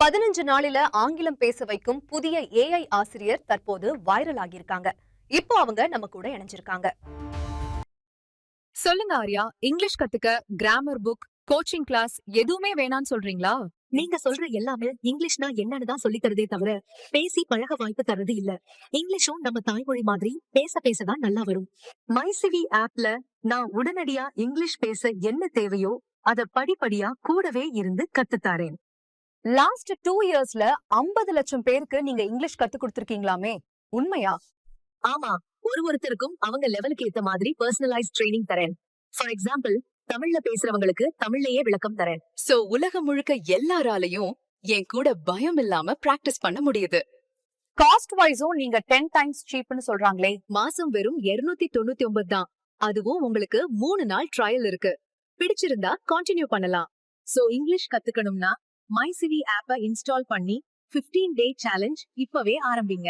15 நாளில ஆங்கிலம் பேச வைக்கும் புதிய ஏஐ ஆசிரியர் தற்போது வைரல் ஆகியிருக்காங்க. இப்போ அவங்க நம்ம கூட இணைஞ்சிருக்காங்க. சொல்லுங்க ஆர்யா, இங்கிலீஷ் கத்துக்க கிராமர் புக், கோச்சிங் கிளாஸ் எதுவுமே வேணான்னு சொல்றீங்களா? நீங்க சொல்ற எல்லாமே இங்கிலீஷ்னா என்னன்னு தான் சொல்லி தரதே தவிர பேசி பழக வாய்ப்பு தரது இல்ல. இங்கிலீஷும் நம்ம தாய்மொழி மாதிரி பேச பேசதான் நல்லா வரும். மைசிவி ஆப்ல நான் உடனடியா இங்கிலீஷ் பேச என்ன தேவையோ அத படிப்படியா கூடவே இருந்து கத்துத்தாரேன். லாஸ்ட் 2 இயர்ஸ்ல 50 லட்சம் பேருக்கு நீங்க இங்கிலீஷ் கத்து கொடுத்திருக்கீங்களாமே, உண்மையா? ஆமா, ஒருத்தருக்கும் அவங்க லெவலுக்கு ஏத்த மாதிரி பர்சனலைஸ் ட்ரைனிங் தரேன். ஃபார் எக்ஸாம்பிள், தமிழ்ல பேசுறவங்களுக்கு தமிழ்லயே விளக்கம் தரேன். சோ உலகம் முழுக்க எல்லாராலையும் என் கூட பயம் இல்லாம பிராக்டிஸ் பண்ண முடியுது. காஸ்ட் வைஸும் நீங்க 10 டைம்ஸ் சீப்னு சொல்றாங்களே. மாசம் வெறும் 299 தான். அதுவும் உங்களுக்கு 3 நாள் ட்ரையல் இருக்கு. பிடிச்சிருந்தா கண்டினியூ பண்ணலாம். சோ இங்கிலீஷ் கத்துக்கணும்னா மைசிவி ஆப்பை இன்ஸ்டால் பண்ணி 15 டே சேலஞ்ச் இப்பவே ஆரம்பிங்க.